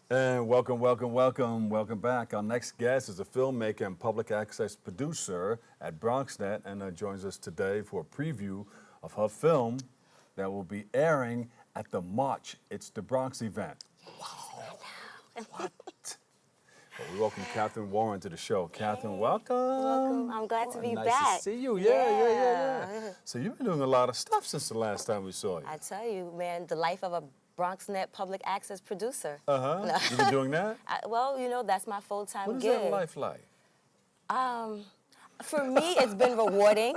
And welcome back. Our next guest is a filmmaker and public access producer at BronxNet, and joins us today for a preview of her film that will be airing at the March It's the Bronx event. What? Well, we welcome Catherine Warren to the show. Catherine, welcome. Welcome. I'm glad to be nice back. Nice to see you. Yeah. So you've been doing a lot of stuff since the last time we saw you. I tell you, man, the life of a BronxNet Public Access producer. Uh-huh. No. You've been doing that? Well, you know, that's my full-time What is gig. that life like? For me, it's been rewarding.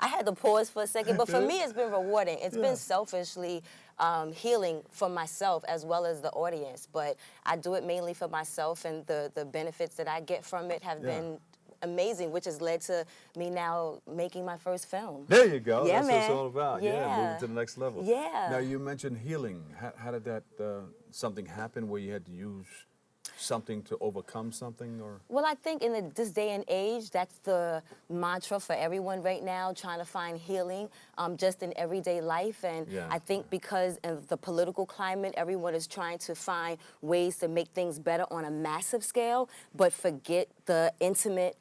I had to pause for a second, but for me, it's been rewarding. It's been selfishly healing for myself as well as the audience. But I do it mainly for myself, and the benefits that I get from it have been amazing, which has led to me now making my first film. There you go. Yeah, That's man. what it's all about. Yeah. Moving to the next level. Yeah. Now, you mentioned healing. How did that, something happen where you had to use something to overcome something? Or? Well, I think in this day and age, that's the mantra for everyone right now, trying to find healing just in everyday life. And I think because of the political climate, everyone is trying to find ways to make things better on a massive scale, but forget the intimate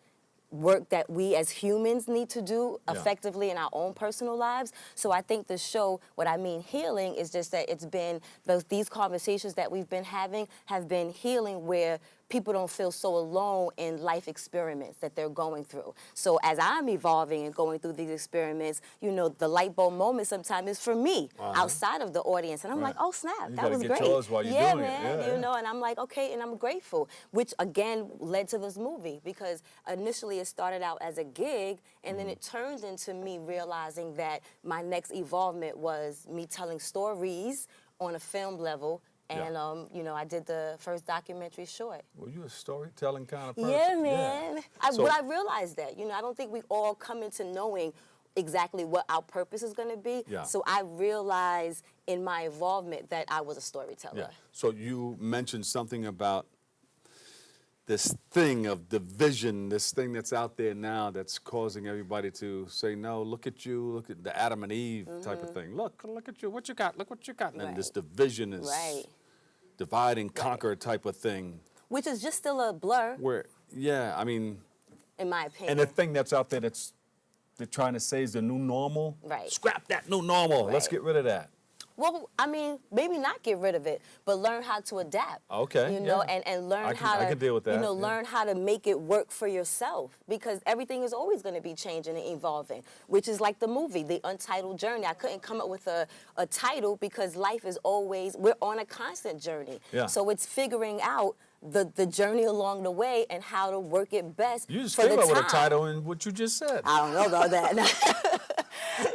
work that we as humans need to do effectively in our own personal lives. So I think the show, what I mean healing, is just that it's been, these conversations that we've been having have been healing, where people don't feel so alone in life experiments that they're going through. So as I'm evolving and going through these experiments, you know, the light bulb moment sometimes is for me outside of the audience. And I'm like, oh snap, that was great. Yours while you're doing man, it. you know, and I'm like, okay, and I'm grateful, which again led to this movie, because initially it started out as a gig, and then it turned into me realizing that my next evolvement was me telling stories on a film level. And, you know, I did the first documentary short. Well, you're a storytelling kind of person. Yeah, man. Yeah. But I realized that, you know, I don't think we all come into knowing exactly what our purpose is going to be. Yeah. So I realized in my involvement that I was a storyteller. Yeah. So you mentioned something about this thing of division, this thing that's out there now that's causing everybody to say, no, look at you, look at the Adam and Eve type of thing. Look at you, what you got, look what you got. And this division is divide and conquer type of thing. Which is just still a blur. Where, I mean. In my opinion. And the thing that's out there that's they're trying to say is the new normal. Right. Scrap that new normal. Let's get rid of that. Well, I mean, maybe not get rid of it, but learn how to adapt. Okay. You know, and learn how to, I can deal with that. You know, learn how to make it work for yourself, because everything is always going to be changing and evolving, which is like the movie, The Untitled Journey. I couldn't come up with a title because life is always, we're on a constant journey. Yeah. So it's figuring out the journey along the way and how to work it best You just for the came up time. with a title in what you just said. I don't know about that.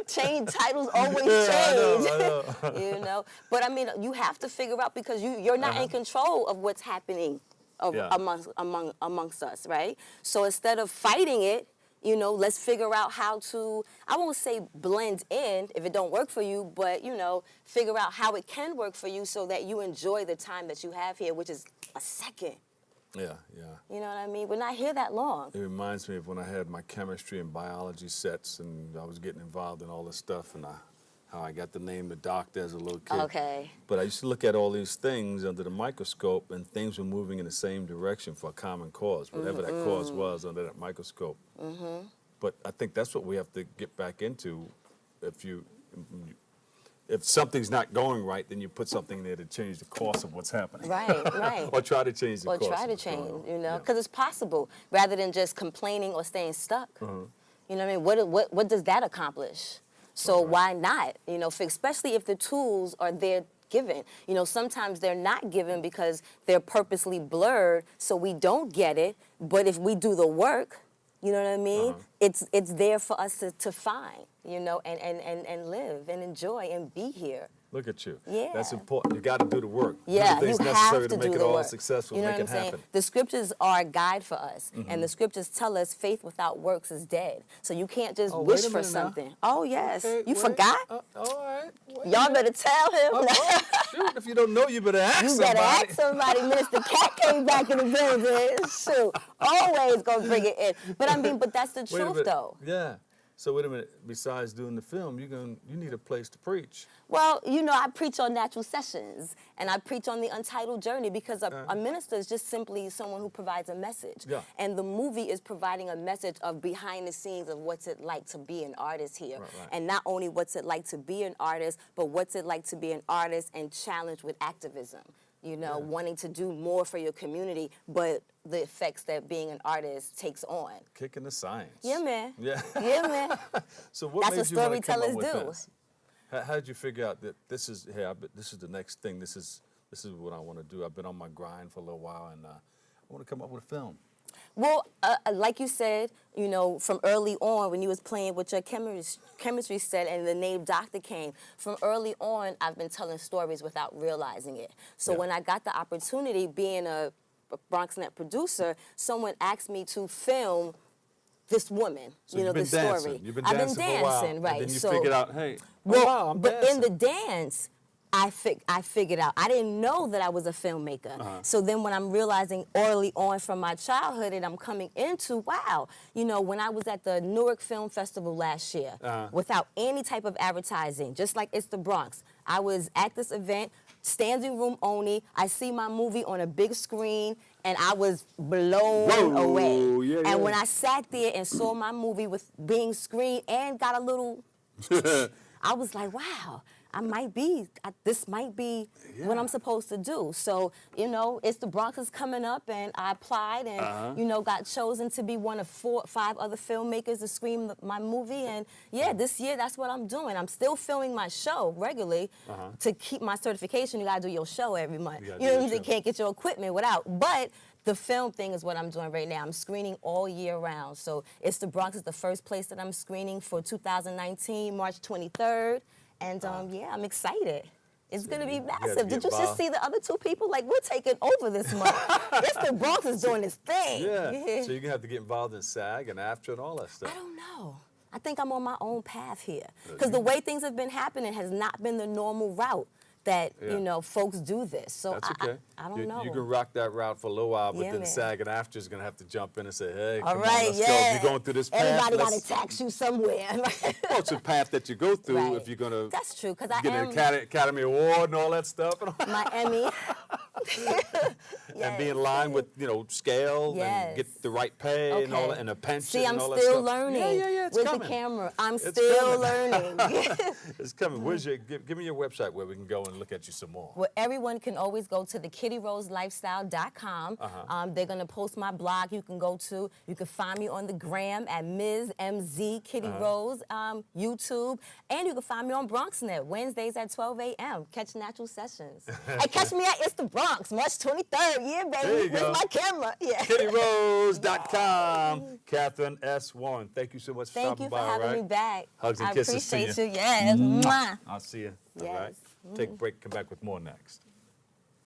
Change titles always change. I know. You know, but I mean, you have to figure out, because you're not in control of what's happening amongst us, right? So instead of fighting it, you know, let's figure out how to, I won't say blend in if it don't work for you, but, you know, figure out how it can work for you so that you enjoy the time that you have here, which is a second. Yeah. You know what I mean? We're not here that long. It reminds me of when I had my chemistry and biology sets, and I was getting involved in all this stuff, and how I got the name the doctor as a little kid. Okay. But I used to look at all these things under the microscope, and things were moving in the same direction for a common cause, whatever that cause was under that microscope. But I think that's what we have to get back into. If something's not going right, then you put something there to change the course of what's happening. Right. Or try to change the course. Or try to change, you know, because it's possible, rather than just complaining or staying stuck. You know what I mean? What does that accomplish? So why not? You know, especially if the tools are there given. You know, sometimes they're not given because they're purposely blurred, so we don't get it. But if we do the work, you know what I mean? It's there for us to find, you know, and live and enjoy and be here. Look at you. Yeah. That's important. You got to do the work. Yeah, do the things you necessary have to make do it the all work. successful, you know make what it I'm saying? happen. The scriptures are a guide for us, and the scriptures tell us faith without works is dead. So you can't just wish wait a for minute now. something. Oh yes, Okay, you wait. forgot? All right. Y'all better tell him. Shoot, if you don't know, you better ask You somebody. better ask somebody. Mr. Cat came back in the building. Shoot, always gonna bring it in. But I mean, but that's the Wait a truth, minute. though. Yeah. So wait a minute. Besides doing the film, you need a place to preach. Well, you know, I preach on natural sessions, and I preach on the untitled journey because a minister is just simply someone who provides a message. Yeah. And the movie is providing a message of behind the scenes of what's it like to be an artist here. Right. And not only what's it like to be an artist, but what's it like to be an artist and challenged with activism. You know, wanting to do more for your community, but the effects that being an artist takes on. Kicking the science. Yeah, man. Yeah. Yeah, man. So what That's made what you want to come up storytellers with do. this? How did you figure out that this is the next thing? This is what I want to do. I've been on my grind for a little while, and I want to come up with a film. Well, like you said, you know, from early on when you was playing with your chemistry set and the name Doctor came, from early on I've been telling stories without realizing it. So when I got the opportunity, being a BronxNet producer, someone asked me to film this woman, So you know, you've been this dancing. story. You've been I've dancing been for a while, dancing, right? And then you so, figured out, hey, well, wow, I'm but dancing. in the dance, I figured out. I didn't know that I was a filmmaker. So then when I'm realizing early on from my childhood and I'm coming into, wow, you know, when I was at the Newark Film Festival last year, without any type of advertising, just like It's the Bronx, I was at this event, standing room only. I see my movie on a big screen, and I was blown away. Yeah, and when I sat there and saw my movie with being screened and got a little, I was like, wow. This might be what I'm supposed to do. So, you know, It's the Bronx is coming up, and I applied and, you know, got chosen to be one of 4 or 5 other filmmakers to screen my movie. And, yeah, this year, that's what I'm doing. I'm still filming my show regularly. To keep my certification, you got to do your show every month. You know what I mean? You can't get your equipment without. But the film thing is what I'm doing right now. I'm screening all year round. So It's the Bronx is the first place that I'm screening for 2019, March 23rd. And yeah, I'm excited. It's going to be massive. Did you just see the other 2 people? Like, we're taking over this month. It's the Bronx is doing this thing. Yeah. So you're going to have to get involved in SAG and AFTRA and all that stuff. I don't know. I think I'm on my own path here. Because the way things have been happening has not been the normal route that, you know, folks do this. So That's okay. I don't know. You can rock that route for a little while, but Yeah, then man. SAG and AFTRA is going to have to jump in and say, hey, All come right, on, let's go. If you're going through this path, everybody got to tax you somewhere. well, it's a path that you go through Right. if you're going to That's true, because I get am an Academy Award and all that stuff. my Emmy. And be in line with, you know, scale and get the right pay and all that, and a pension See, I'm and all that still stuff. learning It's with coming. the camera. I'm It's still coming. learning. It's coming. Where's your, give me your website where we can go and look at you some more. Well, everyone can always go to thekittyroselifestyle.com. They're going to post my blog you can go to. You can find me on the gram at Ms. MZ Kitty Rose, YouTube. And you can find me on BronxNet, Wednesdays at 12 a.m. Catch Natural Sessions. And catch me at It's the Bronx, March 23rd. Yeah, There baby. you With go. my camera. Yeah. KittyRose.com. Catherine S. Warren, thank you so much for Thank stopping you for by. having all right? me back. Hugs and I kisses to appreciate you. you. Yes. Mwah. I'll see you. All Yes. right. Take a break. Come back with more next.